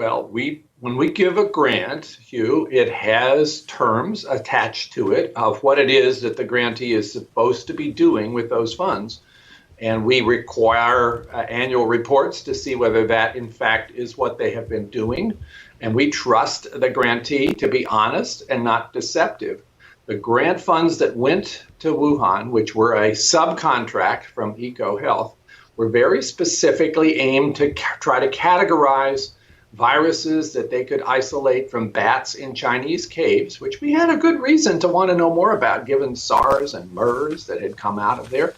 Well, when we give a grant, Hugh, it has terms attached to it of what it is that the grantee is supposed to be doing with those funds. And we require annual reports to see whether that, in fact, is what they have been doing. And we trust the grantee to be honest and not deceptive. The grant funds that went to Wuhan, which were a subcontract from EcoHealth, were very specifically aimed to try to categorize viruses that they could isolate from bats in Chinese caves, which we had a good reason to want to know more about, given SARS and MERS that had come out of there.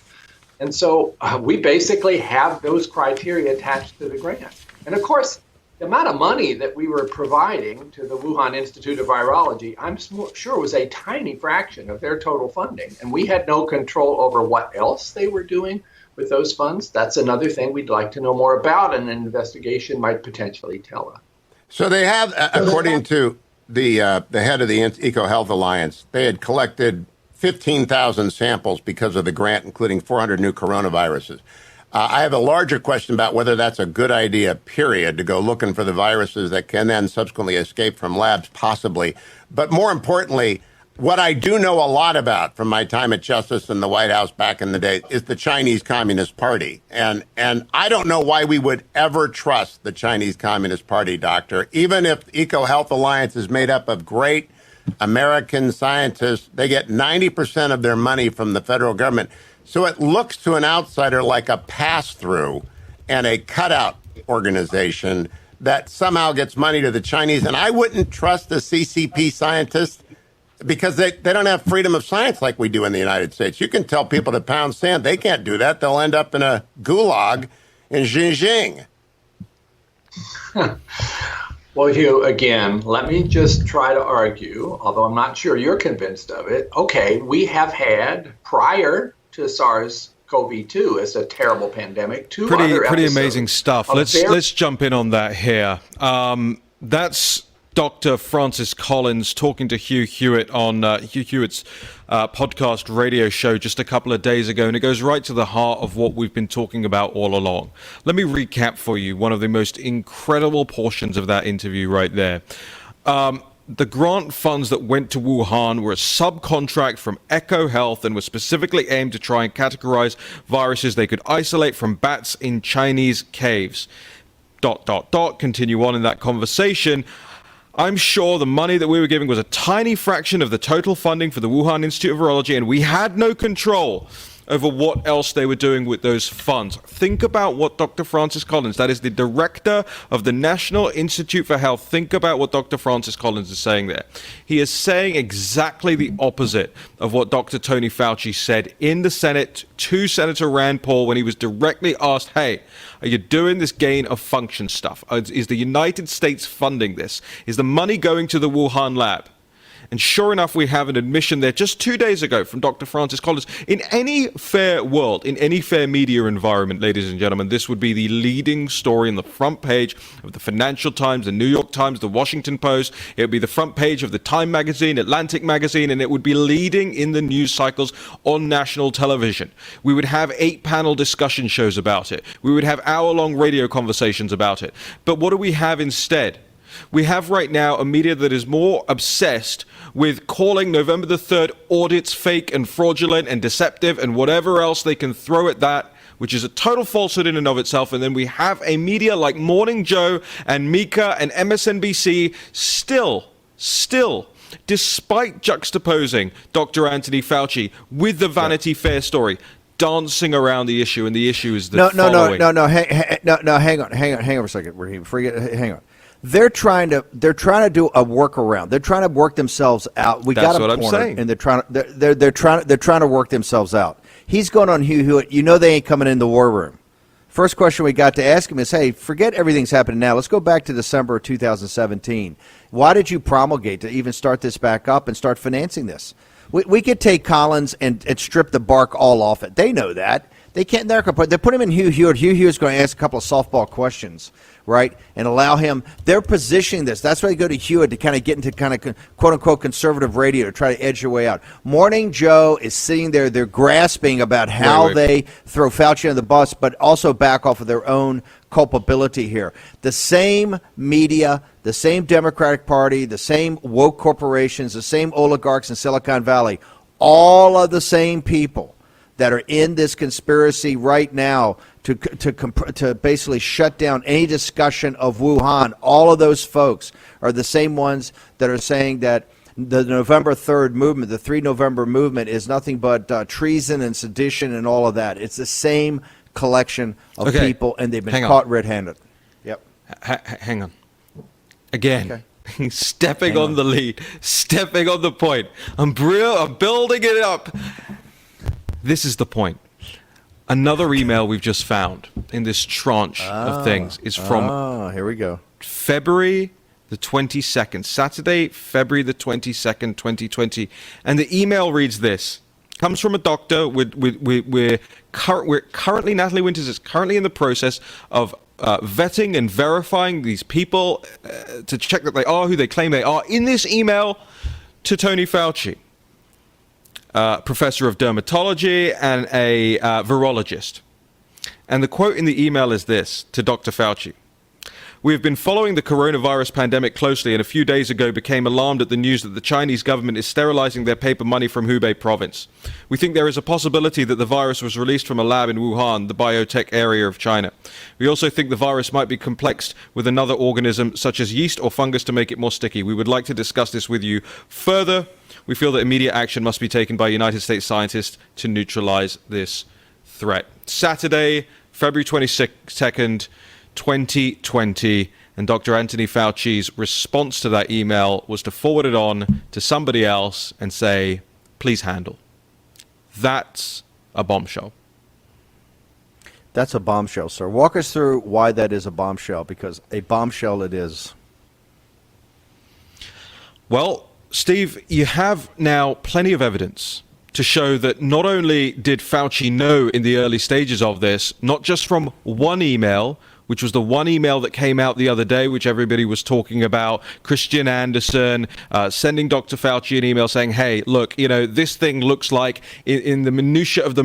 And so we basically have those criteria attached to the grant. And of course, the amount of money that we were providing to the Wuhan Institute of Virology, I'm sure was a tiny fraction of their total funding. And we had no control over what else they were doing with those funds. That's another thing we'd like to know more about, and an investigation might potentially tell us. So they have, according to the head of the EcoHealth Alliance, they had collected 15,000 samples because of the grant, including 400 new coronaviruses. I have a larger question about whether that's a good idea, period, to go looking for the viruses that can then subsequently escape from labs, possibly. But more importantly, what I do know a lot about from my time at Justice and the White House back in the day is the Chinese Communist Party. And I don't know why we would ever trust the Chinese Communist Party, Doctor. Even if EcoHealth Alliance is made up of great American scientists, they get 90% of their money from the federal government. So it looks to an outsider like a pass-through and a cutout organization that somehow gets money to the Chinese. And I wouldn't trust the CCP scientists because they don't have freedom of science like we do in the United States. You can tell people to pound sand. They can't do that. They'll end up in a gulag in Xinjiang. Well, Hugh, again, let me just try to argue, although I'm not sure you're convinced of it. Okay, we have had, prior to SARS-CoV-2 as a terrible pandemic, pretty amazing stuff. Let's jump in on that here. That's Dr. Francis Collins talking to Hugh Hewitt on Hugh Hewitt's podcast radio show just a couple of days ago, and it goes right to the heart of what we've been talking about all along. Let me recap for you one of the most incredible portions of that interview right there. The grant funds that went to Wuhan were a subcontract from EcoHealth and were specifically aimed to try and categorize viruses they could isolate from bats in Chinese caves. ... Continue on in that conversation. I'm sure the money that we were giving was a tiny fraction of the total funding for the Wuhan Institute of Virology, and we had no control over what else they were doing with those funds. Think about what Dr. Francis Collins, that is the director of the National Institute for Health, think about what Dr. Francis Collins is saying there. He is saying exactly the opposite of what Dr. Tony Fauci said in the Senate to Senator Rand Paul when he was directly asked, hey, are you doing this gain of function stuff? Is the United States funding this? Is the money going to the Wuhan lab? And sure enough, we have an admission there just 2 days ago from Dr. Francis Collins. In any fair world, in any fair media environment, ladies and gentlemen, this would be the leading story in the front page of the Financial Times, the New York Times, the Washington Post. It would be the front page of the Time magazine, Atlantic magazine, and it would be leading in the news cycles on national television. We would have 8-panel discussion shows about it. We would have hour-long radio conversations about it. But what do we have instead? We have right now a media that is more obsessed with calling November the 3rd audits fake and fraudulent and deceptive and whatever else they can throw at that, which is a total falsehood in and of itself. And then we have a media like Morning Joe and Mika and MSNBC still, despite juxtaposing Dr. Anthony Fauci with the Vanity Fair story, dancing around the issue. And the issue is the following. Hang on a second, Raheem. Hang on. They're trying to do a workaround. They're trying to work themselves out. We got them cornered, and they're trying to work themselves out. He's going on Hugh Hewitt. You know they ain't coming in the war room. First question we got to ask him is, hey, forget everything's happening now. Let's go back to December of 2017. Why did you promulgate to even start this back up and start financing this? We could take Collins and strip the bark all off it. They know that. They can't. They put him in Hugh Hewitt. Hugh Hewitt's going to ask a couple of softball questions, right, and allow him. They're positioning this. That's why you go to Hewitt to kind of get into kind of quote unquote conservative radio to try to edge your way out. Morning Joe is sitting there. They're grasping about how they throw Fauci on the bus, but also back off of their own culpability here. The same media, the same Democratic Party, the same woke corporations, the same oligarchs in Silicon Valley, all of the same people that are in this conspiracy right now to basically shut down any discussion of Wuhan. All of those folks are the same ones that are saying that the November 3rd movement, the 3 November movement, is nothing but treason and sedition and all of that. It's the same collection of people, and they've been caught red-handed. Yep. Hang on. Again, stepping on the lead, stepping on the point. I'm building it up. This is the point. Another email we've just found in this tranche of things is from here we go. February the 22nd, Saturday, February the 22nd, 2020. And the email reads this. Comes from a doctor. We're currently, Natalie Winters is currently in the process of vetting and verifying these people to check that they are who they claim they are. In this email to Tony Fauci, professor of dermatology and a virologist. And the quote in the email is this to Dr. Fauci. We have been following the coronavirus pandemic closely and a few days ago became alarmed at the news that the Chinese government is sterilizing their paper money from Hubei province. We think there is a possibility that the virus was released from a lab in Wuhan, the biotech area of China. We also think the virus might be complexed with another organism such as yeast or fungus to make it more sticky. We would like to discuss this with you further. We feel that immediate action must be taken by United States scientists to neutralize this threat. Saturday, February 22nd, 2020, and Dr. Anthony Fauci's response to that email was to forward it on to somebody else and say, please handle. That's a bombshell. That's a bombshell, sir. Walk us through why that is a bombshell, because a bombshell it is. Well, Steve, you have now plenty of evidence to show that not only did Fauci know in the early stages of this, not just from one email, which was the one email that came out the other day, which everybody was talking about, Christian Anderson sending Dr. Fauci an email saying, hey, look, this thing looks like in the minutia of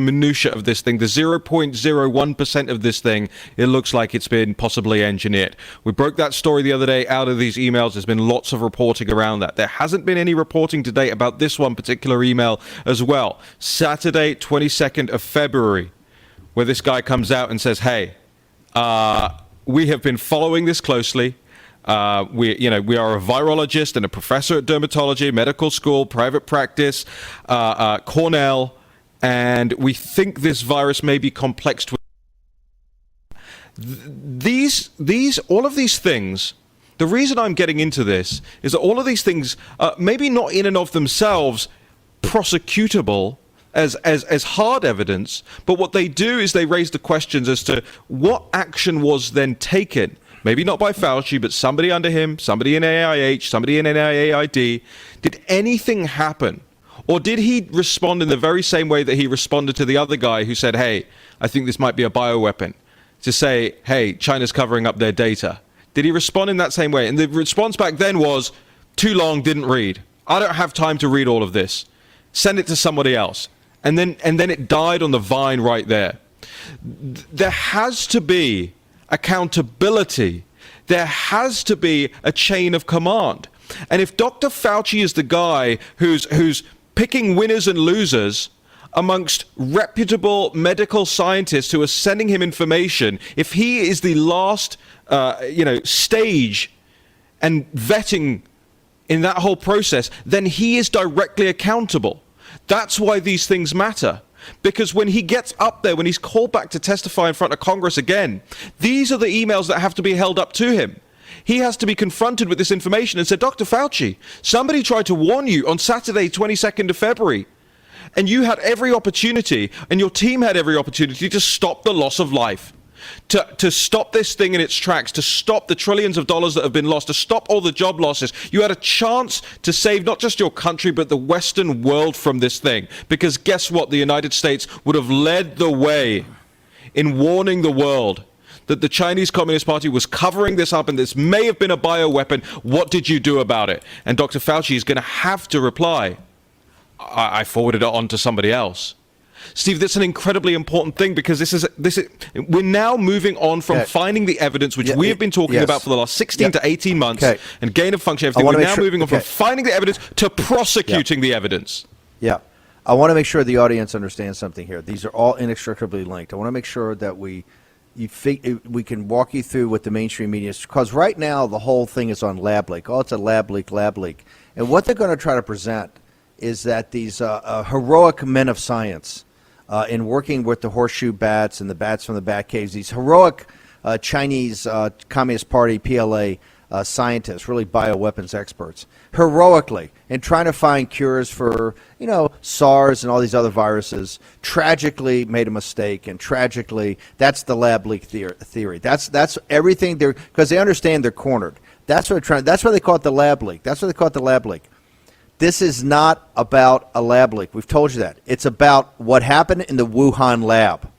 this thing, the 0.01% of this thing, it looks like it's been possibly engineered. We broke that story the other day out of these emails. There's been lots of reporting around that. There hasn't been any reporting to date about this one particular email as well. Saturday, 22nd of February, where this guy comes out and says, hey, we have been following this closely. We are a virologist and a professor at dermatology, medical school, private practice, Cornell, and we think this virus may be complex. All of these things. The reason I'm getting into this is that all of these things, maybe not in and of themselves prosecutable as hard evidence, but what they do is they raise the questions as to what action was then taken, maybe not by Fauci, but somebody under him, somebody in AIH, somebody in NIAID. Did anything happen? Or did he respond in the very same way that he responded to the other guy who said, hey, I think this might be a bioweapon, to say, hey, China's covering up their data? Did he respond in that same way? And the response back then was, too long, didn't read. I don't have time to read all of this. Send it to somebody else. And then it died on the vine right there. There has to be accountability. There has to be a chain of command. And if Dr. Fauci is the guy who's picking winners and losers amongst reputable medical scientists who are sending him information, if he is the last stage and vetting in that whole process, then he is directly accountable. That's why these things matter. Because when he gets up there, when he's called back to testify in front of Congress again, these are the emails that have to be held up to him. He has to be confronted with this information and said, Dr. Fauci, somebody tried to warn you on Saturday, 22nd of February. And you had every opportunity, and your team had every opportunity to stop the loss of life. To stop this thing in its tracks, to stop the trillions of dollars that have been lost, to stop all the job losses. You had a chance to save not just your country, but the Western world from this thing. Because guess what? The United States would have led the way in warning the world that the Chinese Communist Party was covering this up and this may have been a bioweapon. What did you do about it? And Dr. Fauci is going to have to reply, I forwarded it on to somebody else. Steve, that's an incredibly important thing, because we're now moving on from finding the evidence, which we have been talking about for the last 16 to 18 months, and gain of function, everything. We're now moving on from finding the evidence to prosecuting the evidence. Yeah. I want to make sure the audience understands something here. These are all inextricably linked. I want to make sure that we can walk you through what the mainstream media is, because right now the whole thing is on lab leak. Oh, it's a lab leak. And what they're going to try to present is that these heroic men of science, in working with the horseshoe bats and the bats from the bat caves, these heroic Chinese Communist Party, PLA, scientists, really bioweapons experts, heroically in trying to find cures for, SARS and all these other viruses, tragically made a mistake, and tragically, that's the lab leak theory. That's everything because they understand they're cornered. That's why they call it the lab leak. This is not about a lab leak. We've told you that. It's about what happened in the Wuhan lab.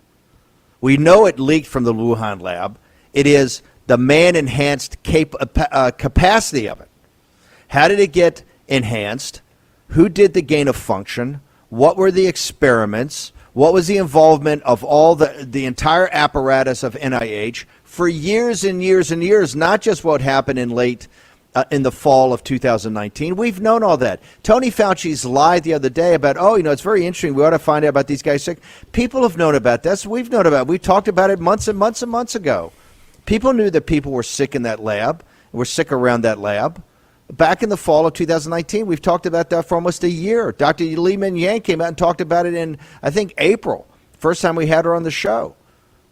We know it leaked from the Wuhan lab. It is the man-enhanced capacity of it. How did it get enhanced? Who did the gain of function? What were the experiments? What was the involvement of all the entire apparatus of NIH for years and years and years, not just what happened in the fall of 2019. We've known all that. Tony Fauci's lied the other day about, it's very interesting. We ought to find out about these guys sick. People have known about this. We've known about it. We talked about it months and months and months ago. People knew that people were sick in that lab, were sick around that lab. Back in the fall of 2019, we've talked about that for almost a year. Dr. Li Mingyang came out and talked about it in, I think, April. First time we had her on the show.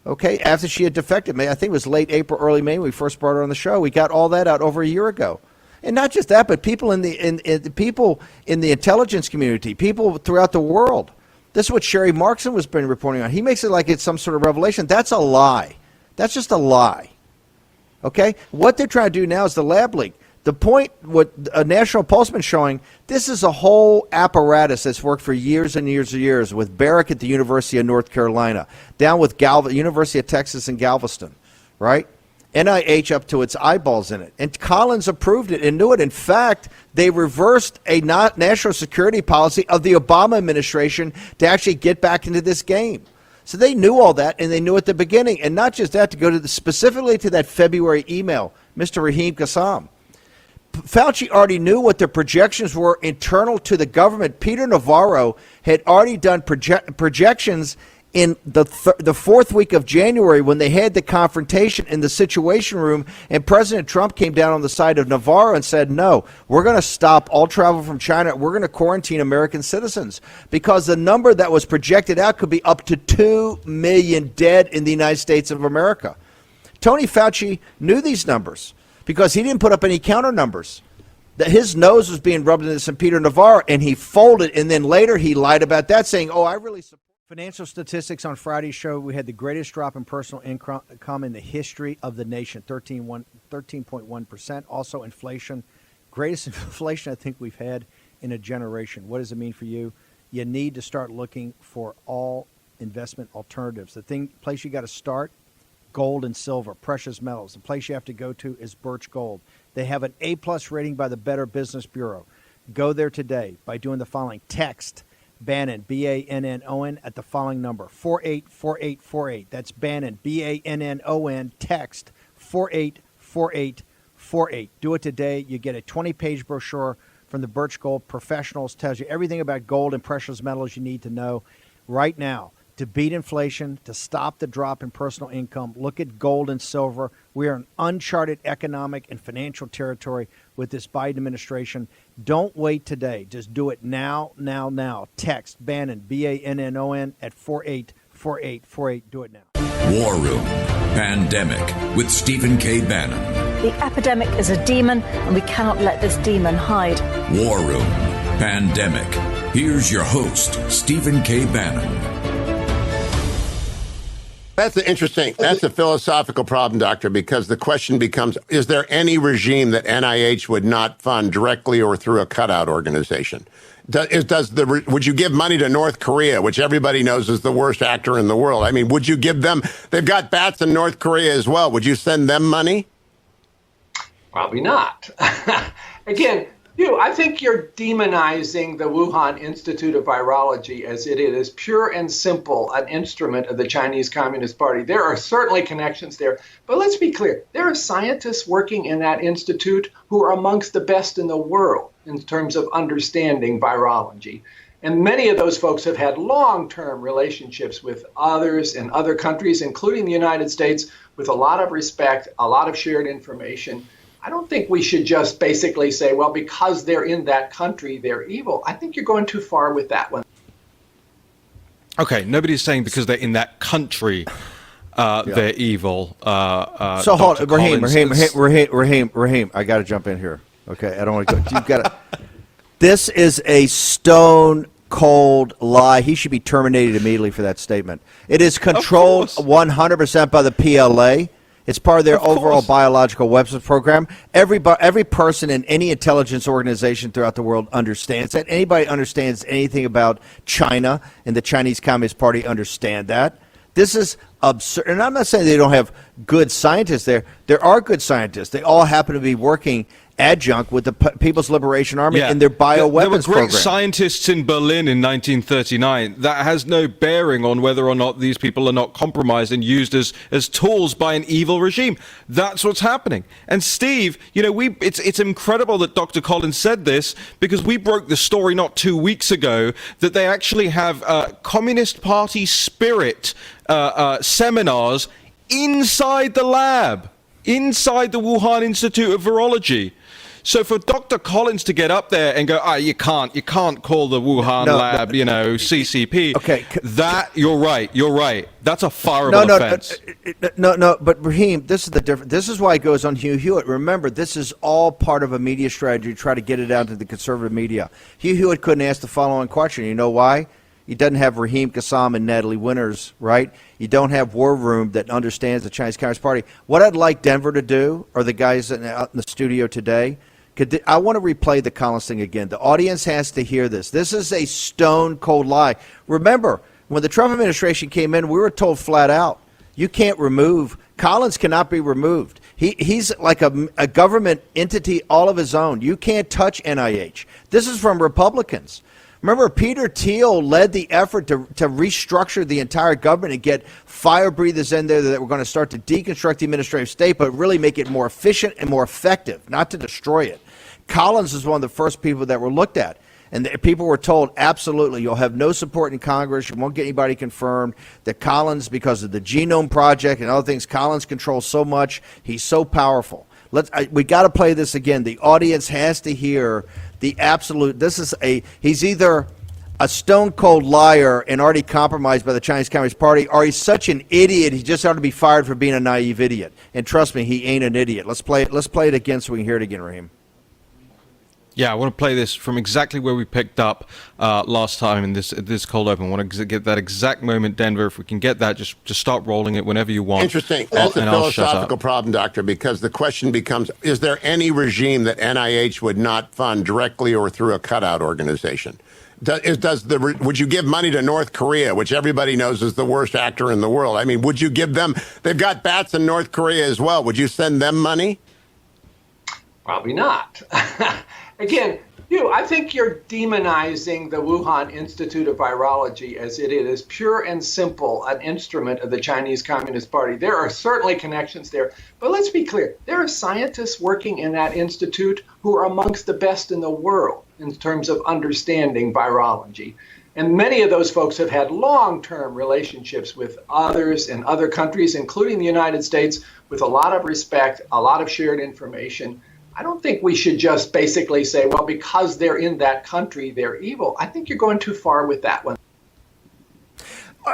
Okay, after she had defected, I think it was late April, early May when we first brought her on the show. We got all that out over a year ago. And not just that, but people in the intelligence community, people throughout the world. This is what Sherry Markson was been reporting on. He makes it like it's some sort of revelation. That's a lie. That's just a lie. Okay? What they're trying to do now is the lab leak. The point, what a National Pulse been showing, this is a whole apparatus that's worked for years and years and years with Barrick at the University of North Carolina, down with University of Texas in Galveston, right? NIH up to its eyeballs in it. And Collins approved it and knew it. In fact, they reversed a national security policy of the Obama administration to actually get back into this game. So they knew all that, and they knew at the beginning. And not just that, to go to specifically to that February email, Mr. Raheem Kassam. Fauci already knew what the projections were internal to the government. Peter Navarro had already done projections in the fourth week of January when they had the confrontation in the Situation Room, and President Trump came down on the side of Navarro and said, no, we're going to stop all travel from China. We're going to quarantine American citizens, because the number that was projected out could be up to 2 million dead in the United States of America. Tony Fauci knew these numbers, because he didn't put up any counter numbers. That his nose was being rubbed into some Peter Navarro, and he folded, and then later he lied about that, saying, I really support. Financial statistics on Friday's show, we had the greatest drop in personal income in the history of the nation, 13.1%. Also inflation, greatest inflation I think we've had in a generation. What does it mean for you? You need to start looking for all investment alternatives. The place you got to start, gold and silver, precious metals. The place you have to go to is Birch Gold. They have an A+ rating by the Better Business Bureau. Go there today by doing the following. Text Bannon, Bannon, at the following number, 484848. That's Bannon, Bannon, text 484848. Do it today. You get a 20-page brochure from the Birch Gold Professionals. Tells you everything about gold and precious metals you need to know right now. To beat inflation, to stop the drop in personal income, look at gold and silver. We are in uncharted economic and financial territory with this Biden administration. Don't wait today. Just do it now. Text Bannon, Bannon, at 484848. Do it now. War Room Pandemic with Stephen K. Bannon. The epidemic is a demon, and we cannot let this demon hide. War Room Pandemic. Here's your host, Stephen K. Bannon. That's a philosophical problem, Doctor, because the question becomes, is there any regime that NIH would not fund directly or through a cutout organization? Would you give money to North Korea, which everybody knows is the worst actor in the world? I mean, would you give them, they've got bats in North Korea as well. Would you send them money? Probably not. Again, I think you're demonizing the Wuhan Institute of Virology as it is pure and simple an instrument of the Chinese Communist Party. There are certainly connections there, but let's be clear. There are scientists working in that institute who are amongst the best in the world in terms of understanding virology. And many of those folks have had long-term relationships with others in other countries, including the United States, with a lot of respect, a lot of shared information. I don't think we should just basically say, well, because they're in that country, they're evil. I think you're going too far with that one. Okay, nobody's saying because they're in that country, they're evil. So hold on, Raheem, I got to jump in here. Okay, I don't want to go. You've got to. This is a stone cold lie. He should be terminated immediately for that statement. It is controlled 100% by the PLA. It's part of their overall biological weapons program. Every person in any intelligence organization throughout the world understands that. Anybody understands anything about China and the Chinese Communist Party understand that. This is absurd. And I'm not saying they don't have good scientists there. There are good scientists. They all happen to be working adjunct with the People's Liberation Army in their bioweapons program. There were great scientists in Berlin in 1939. That has no bearing on whether or not these people are not compromised and used as tools by an evil regime. That's what's happening. And Steve, it's incredible that Dr. Collins said this, because we broke the story not 2 weeks ago that they actually have Communist Party spirit seminars inside the lab, inside the Wuhan Institute of Virology. So for Dr. Collins to get up there and go, you can't call the Wuhan lab, CCP. Okay, you're right. That's a fireable offense. But Raheem, this is the difference. This is why it goes on Hugh Hewitt. Remember, this is all part of a media strategy to try to get it out to the conservative media. Hugh Hewitt couldn't ask the following question. You know why? He doesn't have Raheem Kassam and Natalie Winters, right? You don't have War Room that understands the Chinese Communist Party. What I'd like Denver to do, or the guys out in the studio today, I want to replay the Collins thing again. The audience has to hear this. This is a stone-cold lie. Remember, when the Trump administration came in, we were told flat out, you can't remove. Collins cannot be removed. He's like a government entity all of his own. You can't touch NIH. This is from Republicans. Remember, Peter Thiel led the effort to restructure the entire government and get fire breathers in there that were going to start to deconstruct the administrative state, but really make it more efficient and more effective, not to destroy it. Collins is one of the first people that were looked at. And people were told, absolutely, you'll have no support in Congress. You won't get anybody confirmed. That Collins, because of the Genome Project and other things, Collins controls so much. He's so powerful. We got to play this again. The audience has to hear the absolute. He's either a stone cold liar and already compromised by the Chinese Communist Party, or he's such an idiot he just ought to be fired for being a naive idiot. And trust me, he ain't an idiot. Let's play it again so we can hear it again, Raheem. Yeah, I want to play this from exactly where we picked up last time in this cold open. I want to get that exact moment, Denver. If we can get that, just start rolling it whenever you want. Interesting. That's a philosophical problem, Doctor, because the question becomes, is there any regime that NIH would not fund directly or through a cutout organization? Would you give money to North Korea, which everybody knows is the worst actor in the world? I mean, would you give them? They've got bats in North Korea as well. Would you send them money? Probably not. Again, I think you're demonizing the Wuhan Institute of Virology as it is pure and simple an instrument of the Chinese Communist Party. There are certainly connections there, but let's be clear. There are scientists working in that institute who are amongst the best in the world in terms of understanding virology. And many of those folks have had long-term relationships with others in other countries, including the United States, with a lot of respect, a lot of shared information. I don't think we should just basically say, well, because they're in that country, they're evil. I think you're going too far with that one.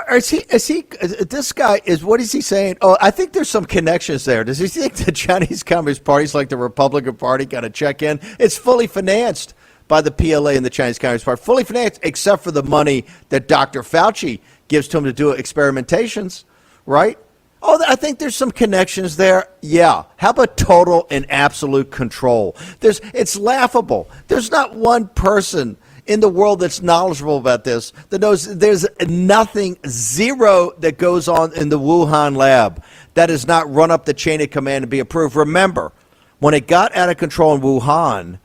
This guy what is he saying? Oh, I think there's some connections there. Does he think the Chinese Communist Party is like the Republican Party? Got to check in. It's fully financed by the PLA and the Chinese Communist Party. Fully financed, except for the money that Dr. Fauci gives to him to do experimentations, right? Oh, I think there's some connections there. Yeah. How about total and absolute control? It's laughable. There's not one person in the world that's knowledgeable about this that knows there's nothing, zero that goes on in the Wuhan lab that is not run up the chain of command and be approved. Remember, when it got out of control in Wuhan,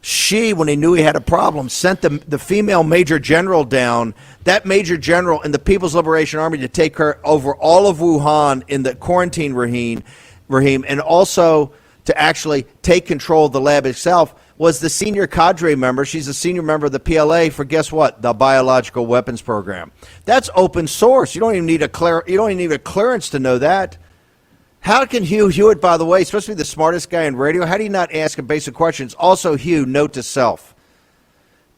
Xi, when he knew he had a problem, sent the female major general down, that major general in the People's Liberation Army, to take her over all of Wuhan in the quarantine regime, and also to actually take control of the lab itself, was the senior cadre member. She's a senior member of the PLA for, guess what, the biological weapons program. That's open source. You don't even need a clearance to know that. How can Hugh Hewitt, by the way, supposed to be the smartest guy in radio, how do you not ask him basic questions? Also, Hugh, note to self.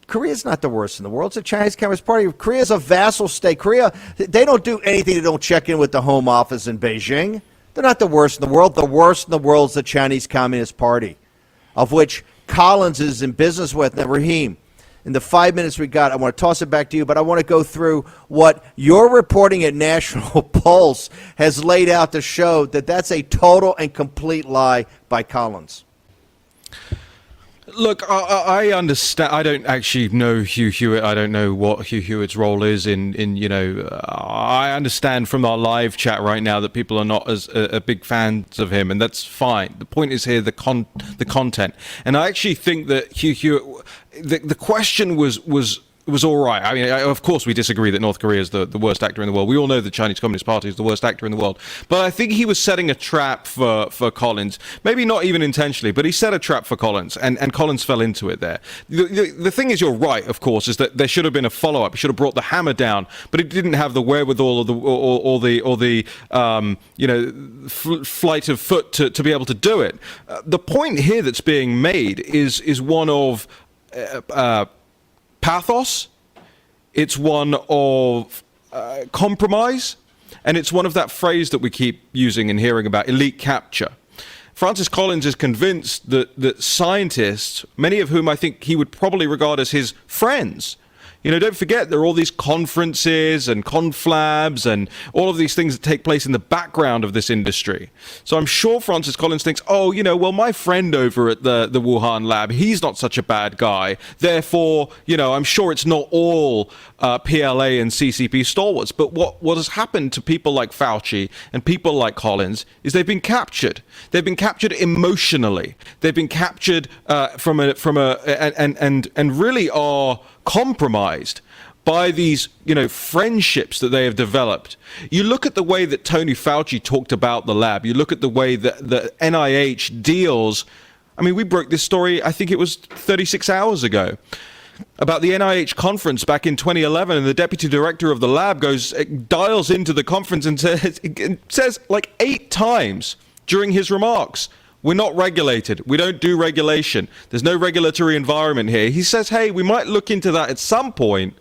Korea's not the worst in the world. It's the Chinese Communist Party. Korea's a vassal state. Korea, they don't do anything. They don't check in with the Home Office in Beijing. They're not the worst in the world. The worst in the world is the Chinese Communist Party, of which Collins is in business with. Now, Raheem, in the 5 minutes we got, I want to toss it back to you, but I want to go through what your reporting at National Pulse has laid out to show that that's a total and complete lie by Collins. Look, I understand. I don't actually know Hugh Hewitt. I don't know what Hugh Hewitt's role is in I understand from our live chat right now that people are not as big fans of him, and that's fine. The point is here the content. And I actually think that Hugh Hewitt, the question was all right. I mean, of course, we disagree that North Korea is the worst actor in the world. We all know the Chinese Communist Party is the worst actor in the world. But I think he was setting a trap for Collins. Maybe not even intentionally, but he set a trap for Collins, and Collins fell into it there. The thing is, you're right, of course, is that there should have been a follow-up. He should have brought the hammer down, but he didn't have the wherewithal or the flight of foot to be able to do it. The point here that's being made is one of pathos, it's one of compromise, and it's one of that phrase that we keep using and hearing about, elite capture. Francis Collins is convinced that scientists, many of whom I think he would probably regard as his friends, don't forget there are all these conferences and conflabs and all of these things that take place in the background of this industry. So I'm sure Francis Collins thinks, well, my friend over at the Wuhan lab, he's not such a bad guy. Therefore, I'm sure it's not all PLA and CCP stalwarts. But what has happened to people like Fauci and people like Collins is they've been captured. They've been captured emotionally. They've been captured and really are compromised by these, friendships that they have developed. You look at the way that Tony Fauci talked about the lab. You look at the way that the NIH deals. I mean, we broke this story, I think it was 36 hours ago, about the NIH conference back in 2011, and the deputy director of the lab dials into the conference and says like 8 times during his remarks, we're not regulated. We don't do regulation. There's no regulatory environment here. He says, hey, we might look into that at some point,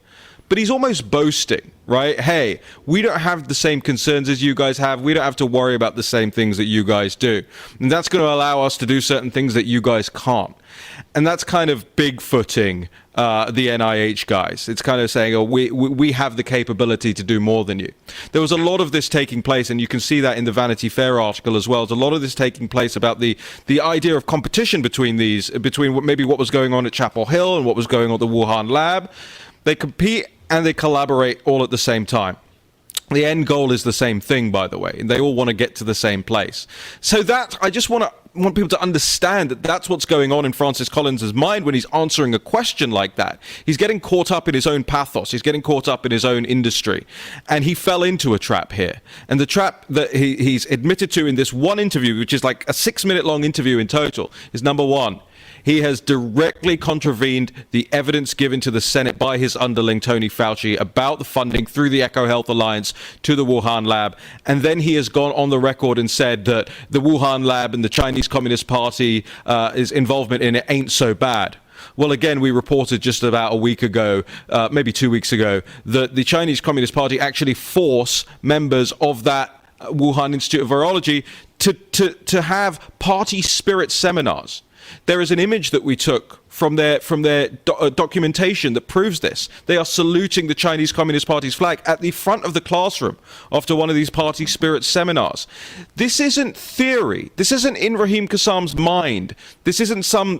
but he's almost boasting, right? Hey, we don't have the same concerns as you guys have. We don't have to worry about the same things that you guys do. And that's going to allow us to do certain things that you guys can't. And that's kind of bigfooting the NIH guys. It's kind of saying, we have the capability to do more than you. There was a lot of this taking place, and you can see that in the Vanity Fair article as well. There's a lot of this taking place about the idea of competition between maybe what was going on at Chapel Hill and what was going on at the Wuhan lab. They compete and they collaborate all at the same time. The end goal is the same thing, by the way, and they all want to get to the same place. So that, I just want people to understand that that's what's going on in Francis Collins' mind when he's answering a question like that. He's getting caught up in his own pathos. He's getting caught up in his own industry. And he fell into a trap here. And the trap that he's admitted to in this one interview, which is like a 6-minute long interview in total, is number one. He has directly contravened the evidence given to the Senate by his underling, Tony Fauci, about the funding through the EcoHealth Alliance to the Wuhan lab. And then he has gone on the record and said that the Wuhan lab and the Chinese Communist Party's involvement in it ain't so bad. Well, again, we reported just about a week ago, maybe 2 weeks ago, that the Chinese Communist Party actually force members of that Wuhan Institute of Virology to have party spirit seminars. There is an image that we took from their documentation that proves this. They are saluting the Chinese Communist Party's flag at the front of the classroom after one of these party spirit seminars. This isn't theory. This isn't in Raheem Kassam's mind. This isn't some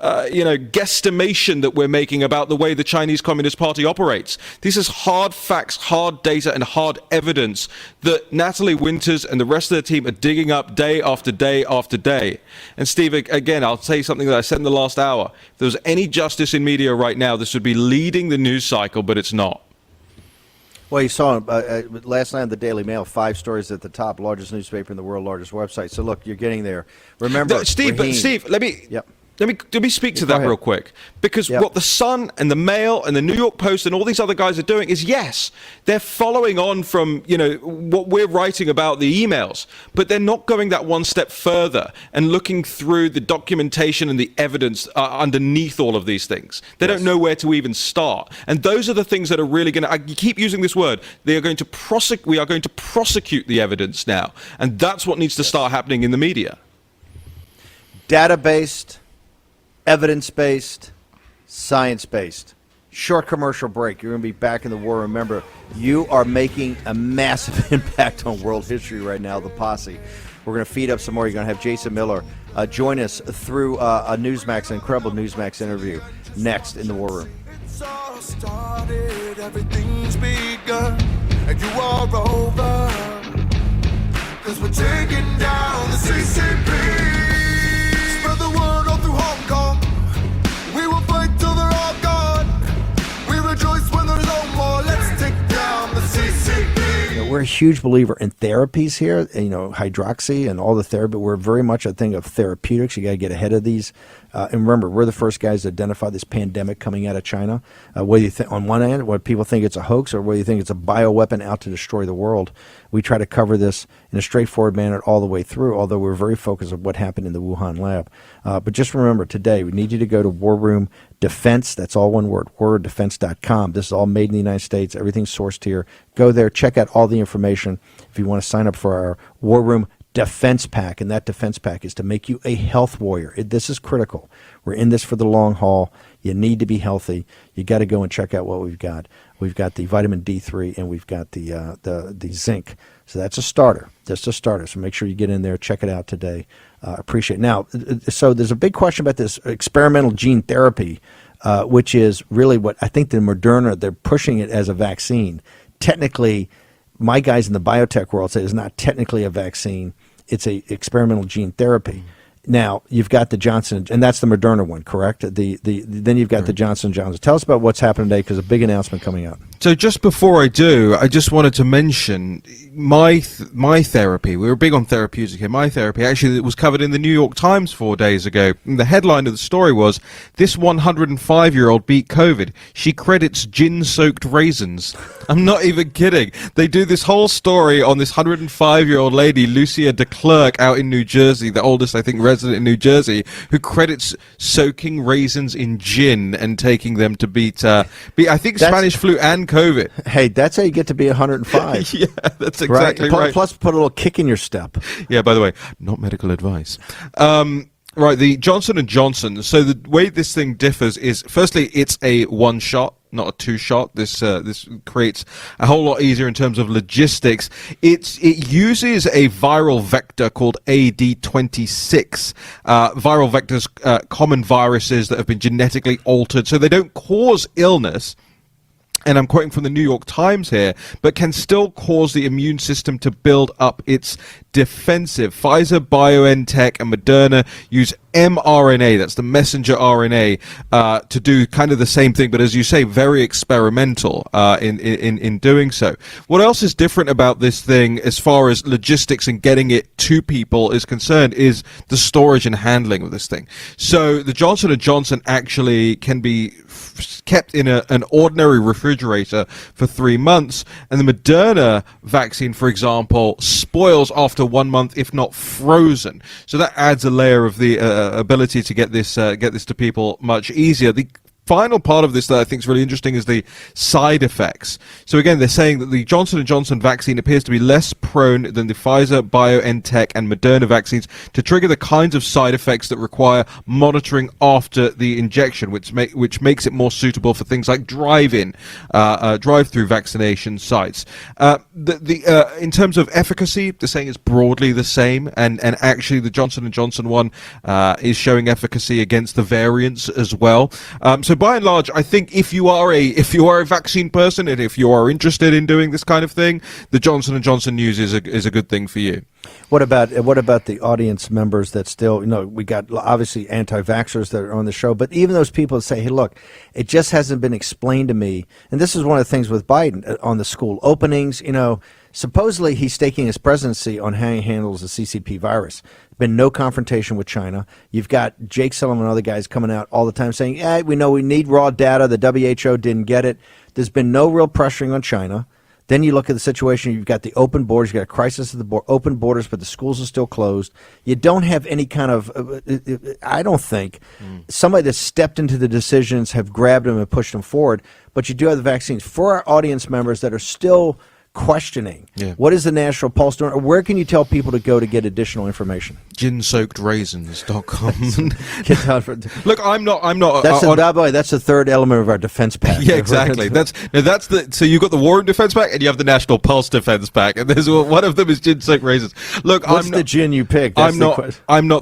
guesstimation that we're making about the way the Chinese Communist Party operates. This is hard facts, hard data, and hard evidence that Natalie Winters and the rest of the team are digging up day after day after day. And Steve, again, I'll say something that I said in the last hour. If there was any justice in media right now, this would be leading the news cycle, but it's not. Well, you saw last night in the Daily Mail, 5 stories at the top, largest newspaper in the world, largest website. So look, you're getting there. Remember, Steve, let me. Yep. Let me speak to that real quick, because what the Sun and the Mail and the New York Post and all these other guys are doing is, yes, they're following on from, what we're writing about the emails, but they're not going that one step further and looking through the documentation and the evidence underneath all of these things. They don't know where to even start. And those are the things that are really going to, you keep using this word, we are going to prosecute the evidence now. And that's what needs to start happening in the media. Data-based, evidence-based, science-based. Short commercial break. You're going to be back in the war. Remember, you are making a massive impact on world history right now, the Posse. We're going to feed up some more. You're going to have Jason Miller join us through a Newsmax, an incredible Newsmax interview next in the War Room. It's all started, everything's begun, and you are over, 'cause we're taking down the CCP. Spread the word all through Hong Kong. We will fight till they're all gone. We rejoice when there's no more. Let's take down the CCP. We're a huge believer in therapies here, hydroxy and all the therapy. We're very much a thing of therapeutics. You got to get ahead of these. And remember, we're the first guys to identify this pandemic coming out of China. Whether you think, on one end, what people think it's a hoax, or whether you think it's a bioweapon out to destroy the world, we try to cover this in a straightforward manner all the way through, although we're very focused on what happened in the Wuhan lab. But just remember, today, we need you to go to War Room Defense. That's all one word, warroomdefense.com. This is all made in the United States. Everything's sourced here. Go there, check out all the information. If you want to sign up for our War Room Defense Pack, and that Defense Pack is to make you a health warrior. This is critical. We're in this for the long haul. You need to be healthy. You got to go and check out what we've got. We've got the vitamin D3, and we've got the zinc. So that's a starter, just a starter. So make sure you get in there, check it out today. Appreciate it. Now, so there's a big question about this experimental gene therapy, which is really what I think the Moderna, they're pushing it as a vaccine. Technically, my guys in the biotech world say it's not technically a vaccine. It's a experimental gene therapy. Now, you've got the Johnson, and that's the Moderna one, correct? Then you've got the Johnson & Johnson. Tell us about what's happening today, because a big announcement coming out. So just before I do, I just wanted to mention my therapy. We were big on therapeutic here. My therapy, actually, it was covered in the New York Times 4 days ago. And the headline of the story was, "This 105-year-old beat COVID. She credits gin-soaked raisins." I'm not even kidding. They do this whole story on this 105-year-old lady, Lucia DeClercq, out in New Jersey, the oldest, I think, resident in New Jersey, who credits soaking raisins in gin and taking them to beat I think, Spanish flu and COVID. Hey, that's how you get to be 105. Yeah, that's exactly right. Plus, put a little kick in your step. Yeah, by the way, not medical advice. Right, the Johnson & Johnson. So the way this thing differs is, firstly, it's a one-shot, not a two-shot. This creates a whole lot easier in terms of logistics. It uses a viral vector called AD26. Viral vectors, common viruses that have been genetically altered, so they don't cause illness. And I'm quoting from the New York Times here, but can still cause the immune system to build up its defensive. Pfizer, BioNTech, and Moderna use mRNA, that's the messenger RNA, to do kind of the same thing, but as you say, very experimental in doing so. What else is different about this thing as far as logistics and getting it to people is concerned is the storage and handling of this thing. So the Johnson & Johnson actually can be kept in an ordinary refrigerator for 3 months, and the Moderna vaccine, for example, spoils after 1 month, if not frozen. So that adds a layer of the ability to get this to people much easier. The final part of this that I think is really interesting is the side effects. So again, they're saying that the Johnson & Johnson vaccine appears to be less prone than the Pfizer, BioNTech, and Moderna vaccines to trigger the kinds of side effects that require monitoring after the injection, which makes it more suitable for things like drive-through vaccination sites. In terms of efficacy, they're saying it's broadly the same, and actually the Johnson & Johnson one is showing efficacy against the variants as well. So So by and large, I think if you are a vaccine person and if you are interested in doing this kind of thing, the Johnson & Johnson news is a good thing for you. What about the audience members that still, we got obviously anti-vaxxers that are on the show, but even those people that say, hey, look, it just hasn't been explained to me. And this is one of the things with Biden on the school openings, supposedly he's staking his presidency on how he handles the CCP virus. Been no confrontation with China. You've got Jake Sullivan and other guys coming out all the time saying, we know we need raw data. The WHO didn't get it. There's been no real pressuring on China. Then you look at the situation, you've got the open borders, you've got a crisis at the open borders, but the schools are still closed. You don't have any kind of, I don't think, somebody that stepped into the decisions have grabbed them and pushed them forward, but you do have the vaccines. For our audience members that are still questioning, what is the National Pulse doing, or where can you tell people to go to get additional information? Ginsoakedraisins.com. Look, I'm not. By the way, that's the third element of our defense pack. Yeah, exactly. So you've got the War Room Defense Pack and you have the National Pulse Defense Pack, and there's one of them is gin soaked raisins. Look, what's the gin you picked? I'm not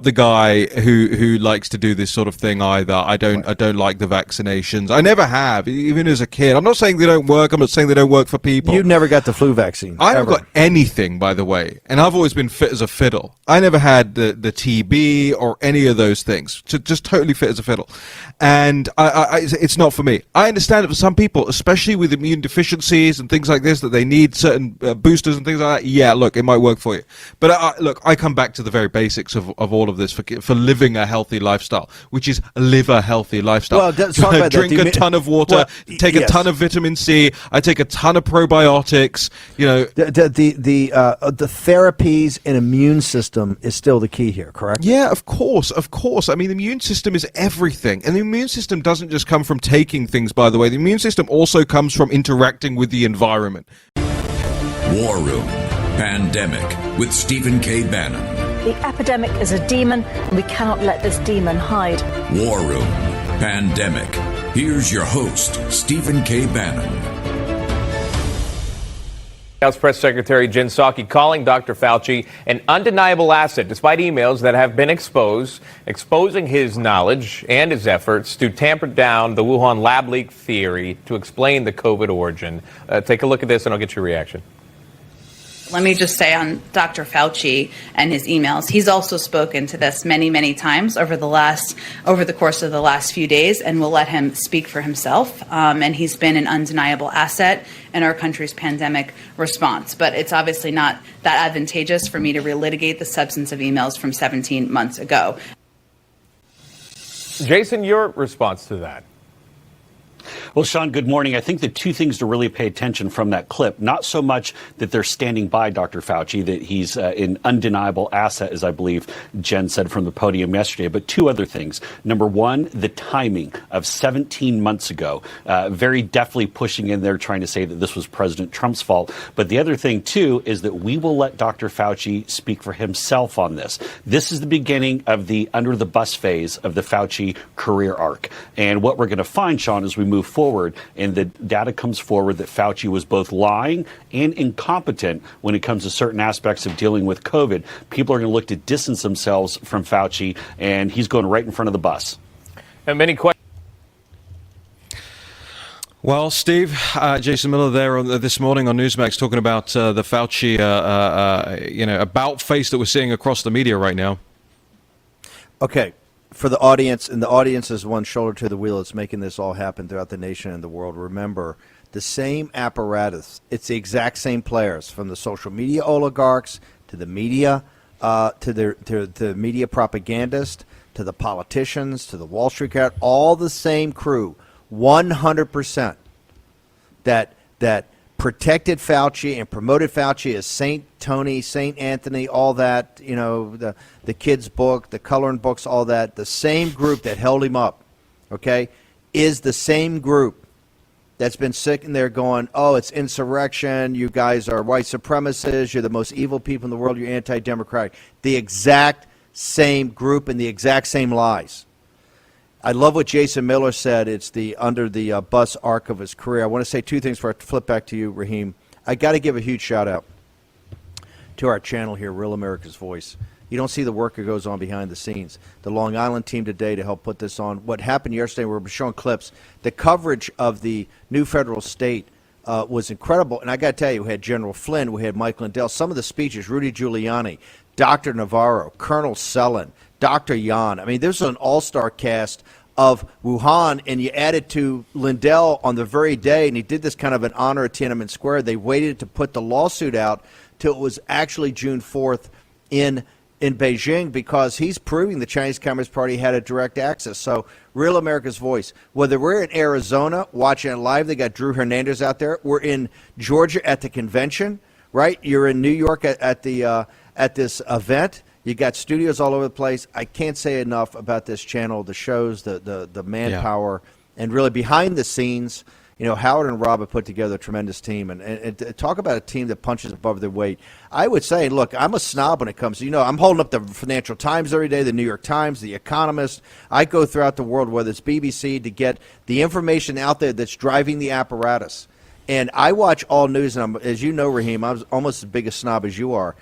the guy who likes to do this sort of thing either. I don't like the vaccinations. I never have, even as a kid. I'm not saying they don't work. I'm not saying they don't work for people. You never got the flu vaccine. I haven't got anything, by the way, and I've always been fit as a fiddle. I never had the TB or any of those things. Just totally fit as a fiddle, and it's not for me. I understand it for some people, especially with immune deficiencies and things like this, that they need certain boosters and things like that. Yeah, look, it might work for you, but look, I come back to the very basics of all of this for living a healthy lifestyle, which is live a healthy lifestyle. Well, drink a ton of water, take a ton of vitamin C. I take a ton of probiotics. The therapies and immune system is still the key here, correct? Yeah, of course. I mean, the immune system is everything. And the immune system doesn't just come from taking things, by the way. The immune system also comes from interacting with the environment. War Room Pandemic with Stephen K. Bannon. The epidemic is a demon, and we cannot let this demon hide. War Room Pandemic. Here's your host, Stephen K. Bannon. House Press Secretary Jen Psaki calling Dr. Fauci an undeniable asset, despite emails that have been exposing his knowledge and his efforts to tamper down the Wuhan lab leak theory to explain the COVID origin. Take a look at this, and I'll get your reaction. Let me just say on Dr. Fauci and his emails, he's also spoken to this many, many times over the course of the last few days, and we'll let him speak for himself. And he's been an undeniable asset in our country's pandemic response. But it's obviously not that advantageous for me to relitigate the substance of emails from 17 months ago. Jason, your response to that? Well, Sean, good morning. I think the two things to really pay attention from that clip, not so much that they're standing by Dr. Fauci, that he's an undeniable asset, as I believe Jen said from the podium yesterday, but two other things. Number one, the timing of 17 months ago, very deftly pushing in there, trying to say that this was President Trump's fault. But the other thing, too, is that we will let Dr. Fauci speak for himself on this. This is the beginning of the under the bus phase of the Fauci career arc. And what we're going to find, Sean, as we move forward and the data comes forward that Fauci was both lying and incompetent when it comes to certain aspects of dealing with COVID, people are going to look to distance themselves from Fauci, and he's going right in front of the bus. And many questions. Well, Steve, Jason Miller there this morning on Newsmax talking about the Fauci, about face that we're seeing across the media right now. Okay. For the audience, and the audience is one shoulder to the wheel that's making this all happen throughout the nation and the world. Remember, the same apparatus, it's the exact same players, from the social media oligarchs to the media, to the media propagandists, to the politicians, to the Wall Street crowd, all the same crew, 100%, that protected Fauci and promoted Fauci as Saint Tony, Saint Anthony, all that, the kids' book, the coloring books, all that. The same group that held him up, okay, is the same group that's been sitting there going, oh, it's insurrection, you guys are white supremacists, you're the most evil people in the world, you're anti-democratic. The exact same group and the exact same lies. I love what Jason Miller said. It's the under the bus arc of his career. I want to say two things before I flip back to you, Raheem. I got to give a huge shout out to our channel here, Real America's Voice. You don't see the work that goes on behind the scenes. The Long Island team today to help put this on. What happened yesterday, we were showing clips. The coverage of the new federal state was incredible. And I got to tell you, we had General Flynn, we had Mike Lindell, some of the speeches, Rudy Giuliani, Dr. Navarro, Colonel Sellon, Dr. Yan. I mean, this was an all-star cast of Wuhan, and you added to Lindell on the very day, and he did this kind of an honor at Tiananmen Square. They waited to put the lawsuit out till it was actually June 4th in Beijing, because he's proving the Chinese Communist Party had a direct access. So, Real America's Voice. Whether we're in Arizona watching it live, they got Drew Hernandez out there. We're in Georgia at the convention, right? You're in New York at this event. You got studios all over the place. I can't say enough about this channel, the shows, the manpower, and really behind the scenes. You know, Howard and Rob have put together a tremendous team. And talk about a team that punches above their weight. I would say, look, I'm a snob when it comes to, I'm holding up the Financial Times every day, the New York Times, the Economist. I go throughout the world, whether it's BBC, to get the information out there that's driving the apparatus. And I watch all news, and as you know, Raheem, I'm almost as big a snob as you are.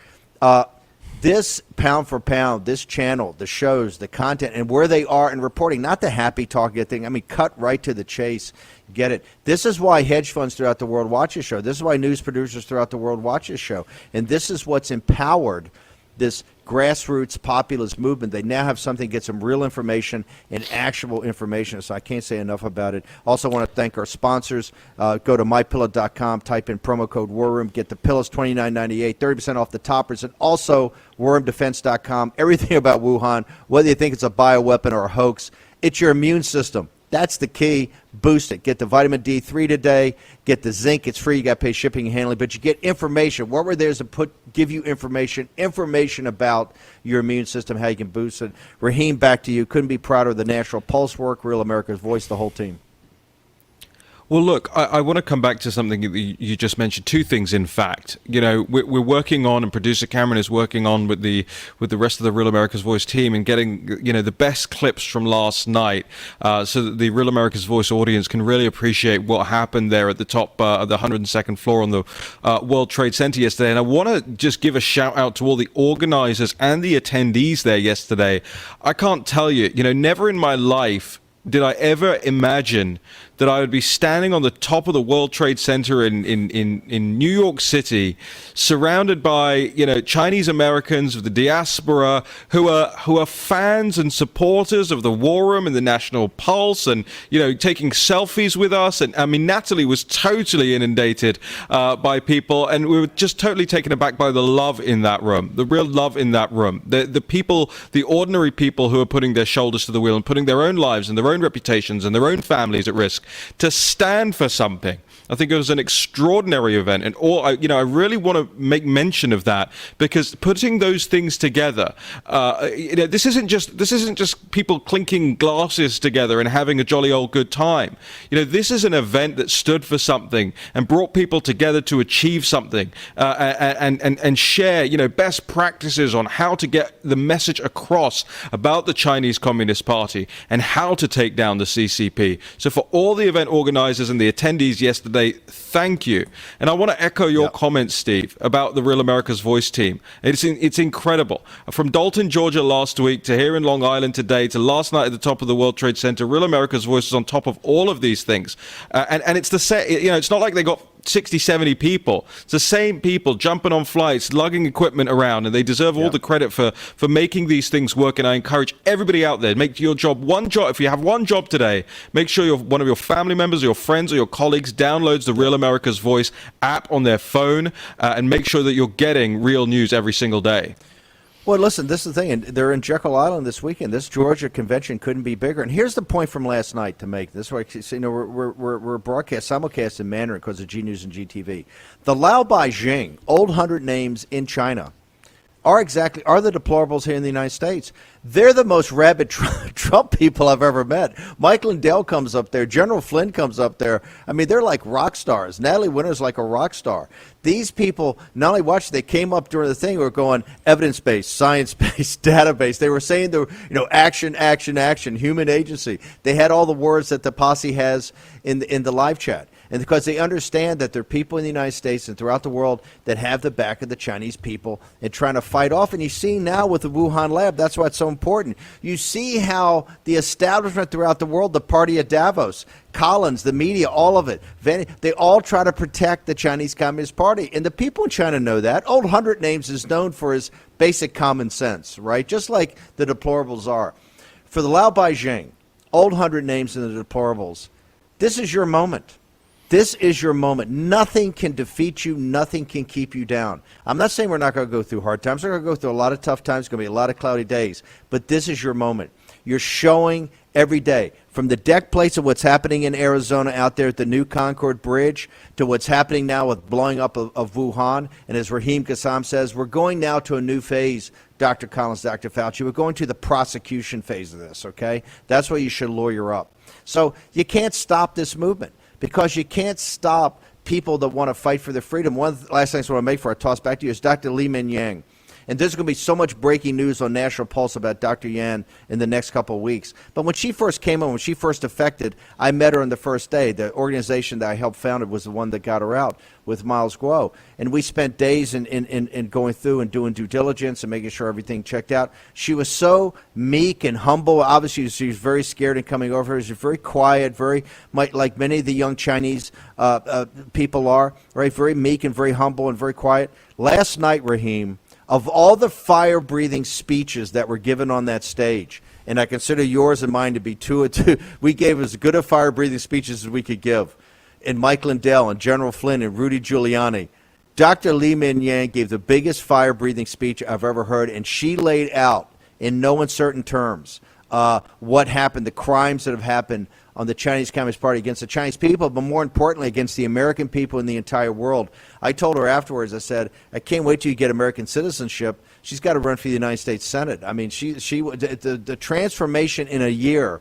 This pound for pound, this channel, the shows, the content, and where they are in reporting, not the happy talking thing. I mean, cut right to the chase. Get it? This is why hedge funds throughout the world watch this show. This is why news producers throughout the world watch this show. And this is what's empowered this grassroots populist movement. They now have something to get some real information and actual information. So I can't say enough about it. Also want to thank our sponsors. Go to mypillow.com, type in promo code War Room, get the pillows $29.98, 30% off the toppers, and also wormdefense.com. Everything about Wuhan, whether you think it's a bioweapon or a hoax, it's your immune system. That's the key. Boost it. Get the vitamin D3 today. Get the zinc. It's free. You got to pay shipping and handling, but you get information. What we're there is to give you information about your immune system, how you can boost it. Raheem, back to you. Couldn't be prouder of the National Pulse work, Real America's Voice, the whole team. Well, look, I want to come back to something that you just mentioned. Two things, in fact. We're working on, and producer Cameron is working on with the rest of the Real America's Voice team, and getting the best clips from last night, so that the Real America's Voice audience can really appreciate what happened there at the top of the 102nd floor on the World Trade Center yesterday. And I want to just give a shout out to all the organizers and the attendees there yesterday. I can't tell you, never in my life did I ever imagine that I would be standing on the top of the World Trade Center in New York City, surrounded by Chinese Americans of the diaspora who are fans and supporters of the War Room and the National Pulse, and taking selfies with us. And I mean, Natalie was totally inundated by people, and we were just totally taken aback by the love in that room, the real love in that room. The people, the ordinary people who are putting their shoulders to the wheel and putting their own lives and their own reputations and their own families at risk to stand for something. I think it was an extraordinary event, and I really want to make mention of that, because putting those things together, this isn't just people clinking glasses together and having a jolly old good time. This is an event that stood for something and brought people together to achieve something, and share best practices on how to get the message across about the Chinese Communist Party and how to take down the CCP. So for all the event organizers and the attendees yesterday, thank you. And I want to echo your comments, Steve, about the Real America's Voice team. It's incredible. From Dalton, Georgia last week, to here in Long Island today, to last night at the top of the World Trade Center, Real America's Voice is on top of all of these things. And it's the same, it's not like they got 60, 70 people. It's the same people jumping on flights, lugging equipment around, and they deserve all the credit for making these things work. And I encourage everybody out there, make your job one job. If you have one job today, make sure one of your family members or your friends or your colleagues downloads the Real America's Voice app on their phone, and make sure that you're getting real news every single day. Well, listen, this is the thing, and they're in Jekyll Island this weekend. This Georgia convention couldn't be bigger. And here's the point from last night to make. This is why we're simulcast in Mandarin because of G News and GTV. The Lao Beijing, old 100 names in China, are the deplorables here in the United States. They're the most rabid Trump people I've ever met. Mike Lindell comes up there. General Flynn comes up there. I mean, they're like rock stars. Natalie Winter's like a rock star. These people not only watched, they came up during the thing, were going evidence-based, science-based, database. They were saying action, action, action, human agency. They had all the words that the posse has in the live chat. And because they understand that there are people in the United States and throughout the world that have the back of the Chinese people and trying to fight off. And you see now with the Wuhan lab, that's why it's so important. You see how the establishment throughout the world, the party at Davos, Collins, the media, all of it, they all try to protect the Chinese Communist Party. And the people in China know that. Old 100 Names is known for his basic common sense, right? Just like the Deplorables are. For the Lao Beijing, Old 100 Names and the Deplorables, this is your moment. This is your moment. Nothing can defeat you. Nothing can keep you down. I'm not saying we're not going to go through hard times. We're going to go through a lot of tough times. It's going to be a lot of cloudy days. But this is your moment. You're showing every day, from the deck plates of what's happening in Arizona out there at the new Concord Bridge to what's happening now with blowing up of Wuhan. And as Raheem Kassam says, we're going now to a new phase, Dr. Collins, Dr. Fauci. We're going to the prosecution phase of this, okay? That's why you should lawyer up. So you can't stop this movement, because you can't stop people that want to fight for their freedom. One of the last things I want to make before I toss back to you is Dr. Li Mingyang. And there's going to be so much breaking news on National Pulse about Dr. Yan in the next couple of weeks. But when she first came on, when she first affected, I met her on the first day. The organization that I helped founded was the one that got her out with Miles Guo. And we spent days in going through and doing due diligence and making sure everything checked out. She was so meek and humble. Obviously, she was very scared in coming over. She was very quiet, very like many of the young Chinese people are, right? Very meek and very humble and very quiet. Last night, Raheem, of all the fire-breathing speeches that were given on that stage, and I consider yours and mine to be two, we gave as good a fire-breathing speeches as we could give, and Mike Lindell and General Flynn and Rudy Giuliani. Dr. Li Mingyang gave the biggest fire-breathing speech I've ever heard, and she laid out in no uncertain terms what happened, the crimes that have happened on the Chinese Communist Party against the Chinese people, but more importantly against the American people in the entire world. I told her afterwards, I said, I can't wait till you get American citizenship. She's got to run for the United States Senate. I mean, the transformation in a year,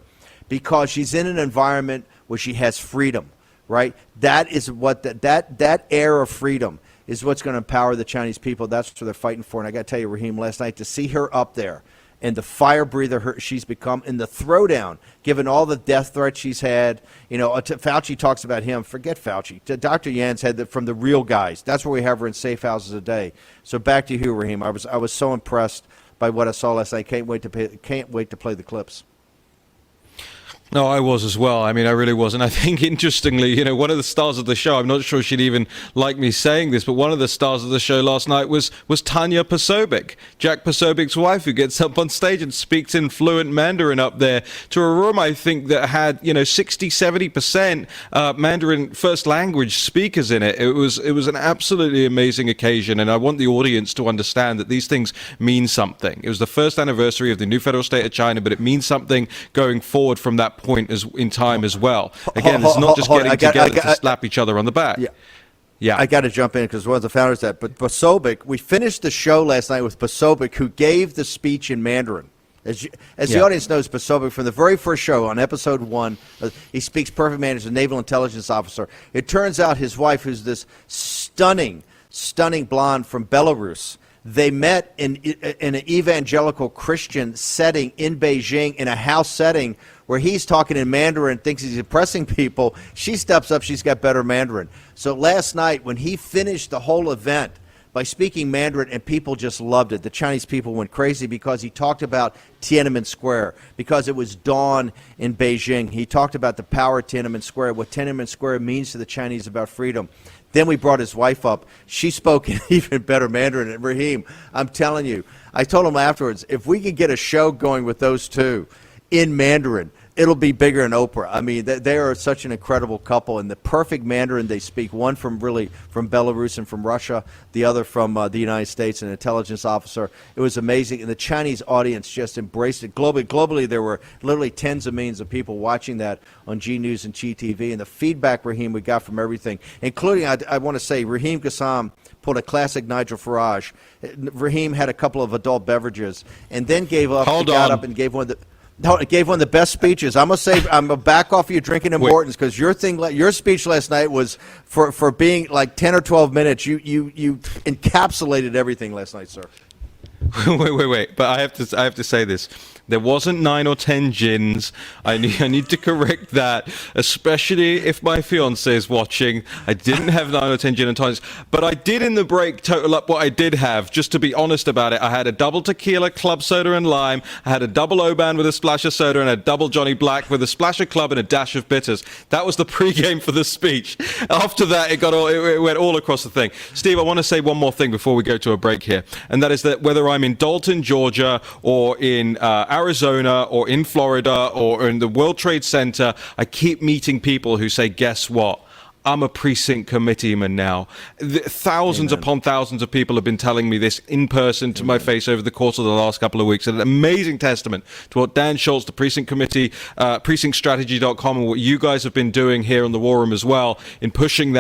because she's in an environment where she has freedom, right? That is what that air of freedom is what's going to empower the Chinese people. That's what they're fighting for. And I got to tell you, Raheem, last night to see her up there and the fire breather she's become, and the throwdown, given all the death threats she's had. You know, Fauci talks about him. Forget Fauci. Dr. Yan's had that from the real guys. That's where we have her in safe houses a day. So back to you, Raheem. I was so impressed by what I saw last night. Can't wait to play the clips. No, I was as well. I mean, I really was. And I think, interestingly, you know, one of the stars of the show, I'm not sure she'd even like me saying this, but one of the stars of the show last night was Tanya Posobiec, Jack Posobiec's wife, who gets up on stage and speaks in fluent Mandarin up there to a room, I think, that had, 60, 70% Mandarin first language speakers in it. It was an absolutely amazing occasion. And I want the audience to understand that these things mean something. It was the first anniversary of the new federal state of China, but it means something going forward from that point in time as well. Again, it's not just getting together to slap each other on the back. Yeah. I got to jump in because one of the founders of that. But Posobiec, we finished the show last night with Posobiec, who gave the speech in Mandarin. As the audience knows, Posobiec, from the very first show on episode 1, he speaks perfect Mandarin as a naval intelligence officer. It turns out his wife, who's this stunning blonde from Belarus, they met in an evangelical Christian setting in Beijing, in a house setting where he's talking in Mandarin, thinks he's impressing people. She steps up, she's got better Mandarin. So last night, when he finished the whole event by speaking Mandarin, and people just loved it. The Chinese people went crazy because he talked about Tiananmen Square, because it was dawn in Beijing. He talked about the power of Tiananmen Square, what Tiananmen Square means to the Chinese about freedom. Then we brought his wife up. She spoke in even better Mandarin. And Raheem, I'm telling you, I told him afterwards, if we could get a show going with those two in Mandarin, it'll be bigger than Oprah. I mean, they are such an incredible couple, and the perfect Mandarin they speak, one from Belarus and from Russia, the other from the United States, an intelligence officer. It was amazing, and the Chinese audience just embraced it. Globally, there were literally tens of millions of people watching that on G News and GTV, and the feedback, Raheem, we got from everything, including, I want to say, Raheem Kassam pulled a classic Nigel Farage. Raheem had a couple of adult beverages, and then got up and gave one of the... No, it gave one of the best speeches. I'm gonna back off your drinking importance, because your speech last night was for being like 10 or 12 minutes. You encapsulated everything last night, sir. Wait. But I have to say this. There wasn't 9 or 10 gins. I need to correct that, especially if my fiance is watching. I didn't have 9 or 10 gin and tonics, but I did in the break total up what I did have. Just to be honest about it, I had a double tequila, club soda, and lime. I had a double Oban with a splash of soda, and a double Johnny Black with a splash of club and a dash of bitters. That was the pregame for the speech. After that, it went all across the thing. Steve, I want to say one more thing before we go to a break here, and that is that whether I'm in Dalton, Georgia, or in Arizona, or in Florida, or in the World Trade Center, I keep meeting people who say, guess what? I'm a precinct committeeman now. Thousands upon thousands of people have been telling me this in person to my face over the course of the last couple of weeks. An amazing testament to what Dan Schultz, the precinct committee, precinctstrategy.com, and what you guys have been doing here on the War Room as well in pushing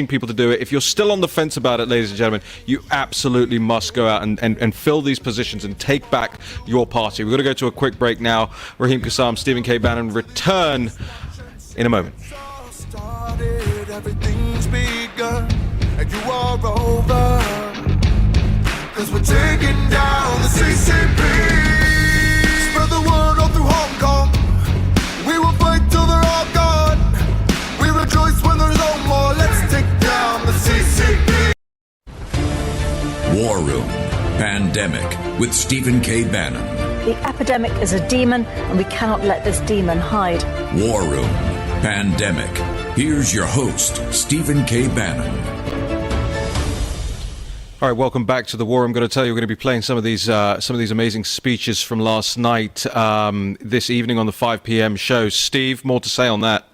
people to do it. If you're still on the fence about it, ladies and gentlemen, you absolutely must go out and fill these positions and take back your party. We're going to go to a quick break now. Raheem Kassam, Stephen K. Bannon return in a moment. Everything's begun, and you are over. Cause we're taking down the CCP. Spread the word all through Hong Kong. We will fight till they're all gone. We rejoice when there's no more. Let's take down the CCP. War Room Pandemic with Stephen K. Bannon. The epidemic is a demon, and we cannot let this demon hide. War Room Pandemic. Here's your host, Stephen K. Bannon. All right, welcome back to the War. I'm going to tell you we're going to be playing some of these amazing speeches from last night, this evening on the 5 p.m. show. Steve, more to say on that?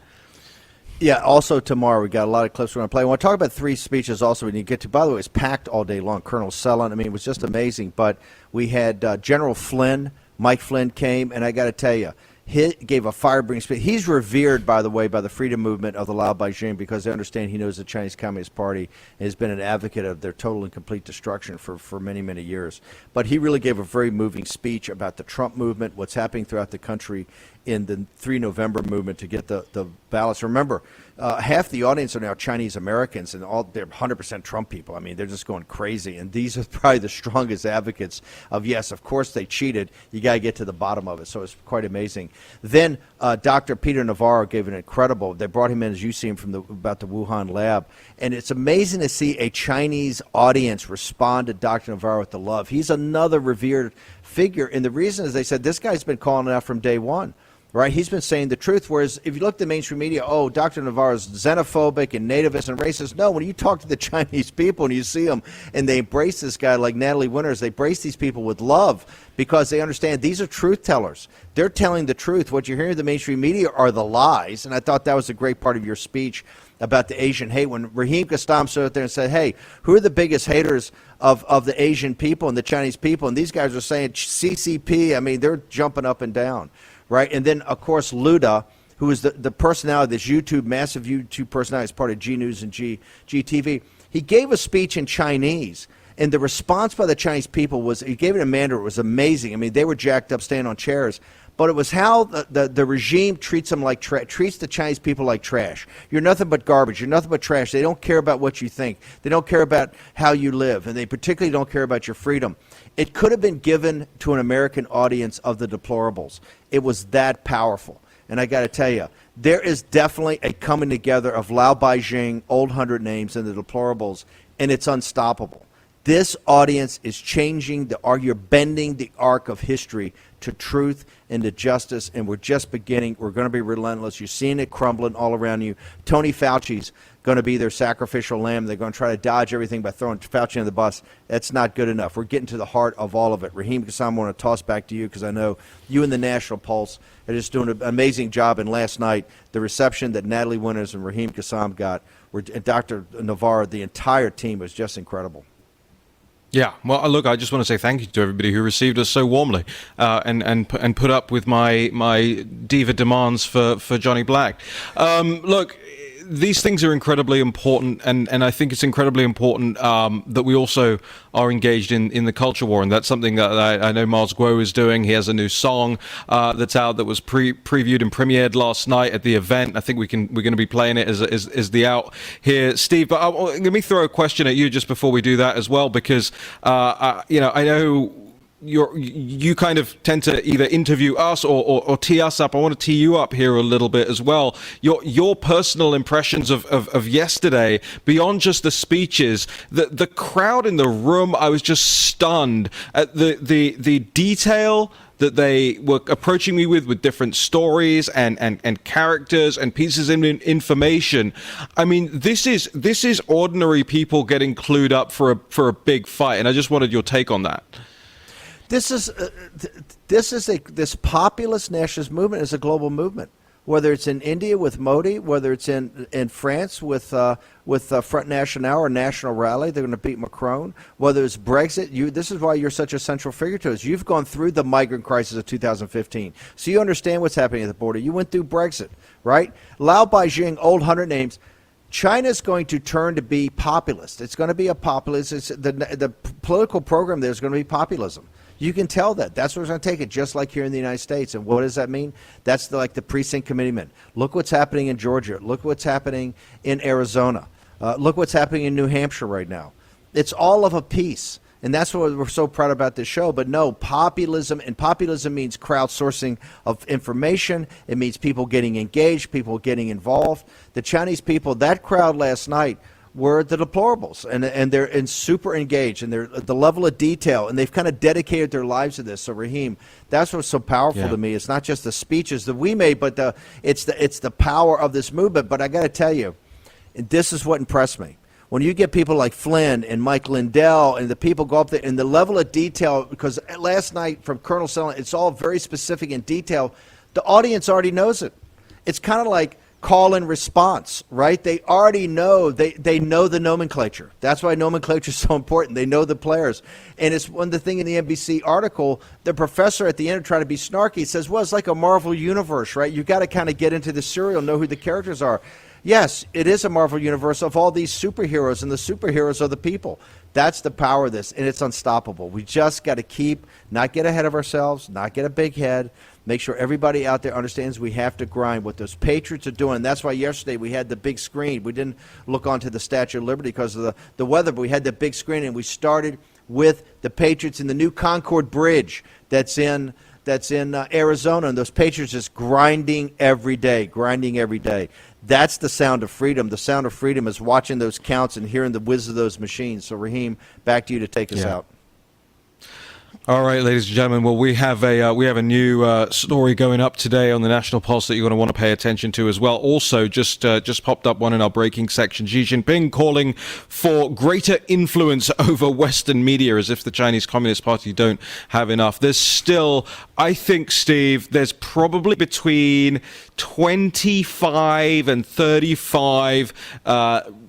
Yeah, also tomorrow we got a lot of clips we're going to play. I want to talk about 3 speeches also we need to get to. By the way, it was packed all day long. Colonel Sellon, I mean, it was just amazing. But we had General Flynn, Mike Flynn came, and I got to tell you, he gave a fire-breathing speech. He's revered, by the way, by the freedom movement of the Lao Beijing because they understand he knows the Chinese Communist Party and has been an advocate of their total and complete destruction for many, many years. But he really gave a very moving speech about the Trump movement, what's happening throughout the country in the 3 November movement to get the ballots. Remember, half the audience are now Chinese Americans, and they're 100% Trump people. I mean, they're just going crazy. And these are probably the strongest advocates of, yes, of course they cheated. You got to get to the bottom of it. So it's quite amazing. Then Dr. Peter Navarro gave an incredible, they brought him in, as you see him, about the Wuhan lab. And it's amazing to see a Chinese audience respond to Dr. Navarro with the love. He's another revered figure. And the reason is they said this guy's been calling it out from day one. Right, he's been saying the truth. Whereas if you look at the mainstream media, oh, Dr. Navarro's xenophobic and nativist and racist. No, when you talk to the Chinese people and you see them and they embrace this guy like Natalie Winters, they embrace these people with love because they understand these are truth tellers. They're telling the truth. What you're hearing in the mainstream media are the lies. And I thought that was a great part of your speech about the Asian hate. When Raheem Kassam stood up there and said, hey, who are the biggest haters of the Asian people and the Chinese people? And these guys are saying CCP. I mean, they're jumping up and down. Right, and then, of course, Luda, who is the personality, this massive YouTube personality as part of G News and GTV, he gave a speech in Chinese, and the response by the Chinese people was, he gave it in Mandarin, it was amazing. I mean, they were jacked up, staying on chairs. But it was how the regime treats them like treats the Chinese people like trash. You're nothing but garbage. You're nothing but trash. They don't care about what you think. They don't care about how you live, and they particularly don't care about your freedom. It could have been given to an American audience of the deplorables. It was that powerful. And I got to tell you, there is definitely a coming together of Lao Beijing, Old 100 Names, and the deplorables, and it's unstoppable. This audience is changing you're bending the arc of history to truth and to justice, and we're just beginning. We're going to be relentless. You're seeing it crumbling all around you. Tony Fauci's going to be their sacrificial lamb. They're going to try to dodge everything by throwing Fauci on the bus. That's not good enough. We're getting to the heart of all of it. Raheem Kassam, I want to toss back to you because I know you and the National Pulse are just doing an amazing job. And last night, the reception that Natalie Winters and Raheem Kassam got, and Dr. Navarro, the entire team was just incredible. Yeah, well, look, I just want to say thank you to everybody who received us so warmly and put up with my diva demands for Johnny Black. Look, these things are incredibly important, and I think it's incredibly important that we also are engaged in the culture war, and that's something that I know Miles Guo is doing. He has a new song that's out that was previewed and premiered last night at the event. I think we're going to be playing it as the out here, Steve. But let me throw a question at you just before we do that as well, because I know you kind of tend to either interview us or tee us up. I want to tee you up here a little bit as well. Your personal impressions of yesterday, beyond just the speeches, the crowd in the room. I was just stunned at the detail that they were approaching me with different stories and characters and pieces of information. I mean, this is ordinary people getting clued up for a big fight, and I just wanted your take on that. This populist nationalist movement is a global movement. Whether it's in India with Modi, whether it's in France with Front National or National Rally, they're going to beat Macron. Whether it's Brexit, this is why you're such a central figure to us. You've gone through the migrant crisis of 2015, so you understand what's happening at the border. You went through Brexit, right? Lao Beijing, old 100 names. China's going to turn to be populist. It's going to be a populist. The political program there is going to be populism. You can tell that. That's what's going to take it, just like here in the United States. And what does that mean? That's like the precinct committeemen. Look what's happening in Georgia. Look what's happening in Arizona. Look what's happening in New Hampshire right now. It's all of a piece. And that's what we're so proud about this show. But no, populism, and populism means crowdsourcing of information. It means people getting engaged, people getting involved. The Chinese people, that crowd last night, were the Deplorables, and they're super engaged, and they're the level of detail, and they've kind of dedicated their lives to this. So Raheem, that's what's so powerful to me. It's not just the speeches that we made, but it's the power of this movement. But I got to tell you, this is what impressed me. When you get people like Flynn and Mike Lindell and the people go up there, and the level of detail, because last night from Colonel Selling, it's all very specific in detail. The audience already knows it. It's kind of like call and response, right? They already know, they know the nomenclature. That's why nomenclature is so important. They know the players. And it's one of the thing in the NBC article, the professor at the end trying to be snarky says, well, it's like a Marvel universe, right? You got to kind of get into the serial, know who the characters are. Yes, it is a Marvel universe of all these superheroes, and the superheroes are the people. That's the power of this, and it's unstoppable. We just got to not get ahead of ourselves, not get a big head, make sure everybody out there understands we have to grind what those patriots are doing. And that's why yesterday we had the big screen. We didn't look onto the Statue of Liberty because of the weather, but we had the big screen, and we started with the patriots in the new Concord Bridge that's in Arizona, and those patriots just grinding every day. That's the sound of freedom. The sound of freedom is watching those counts and hearing the whiz of those machines. So, Raheem, back to you to take us out. All right, ladies and gentlemen. Well, we have a new story going up today on the National Pulse that you're going to want to pay attention to as well. Also, just popped up one in our breaking section. Xi Jinping calling for greater influence over Western media, as if the Chinese Communist Party don't have enough. There's still, I think, Steve, there's probably between 25 and 35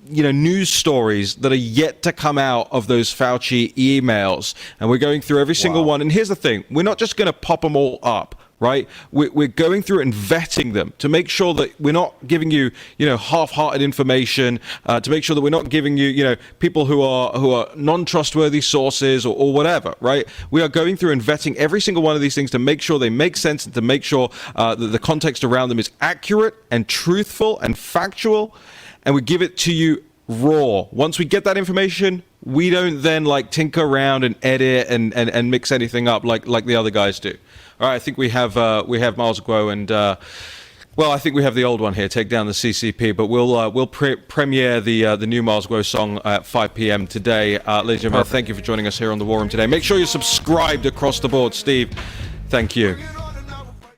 news stories that are yet to come out of those Fauci emails, and we're going through every single one. And here's the thing, we're not just going to pop them all up, right? We're going through and vetting them to make sure that we're not giving you, half-hearted information, to make sure that we're not giving you, people who are non-trustworthy sources or whatever, right? We are going through and vetting every single one of these things to make sure they make sense and to make sure that the context around them is accurate and truthful and factual, and we give it to you raw. Once we get that information, we don't then tinker around and edit and mix anything up like the other guys do. All right, I think we have Miles Guo, and I think we have the old one here. Take down the CCP, but we'll premiere the new Miles Guo song at 5 p.m. today. Ladies and gentlemen, thank you for joining us here on the War Room today. Make sure you're subscribed across the board, Steve. Thank you.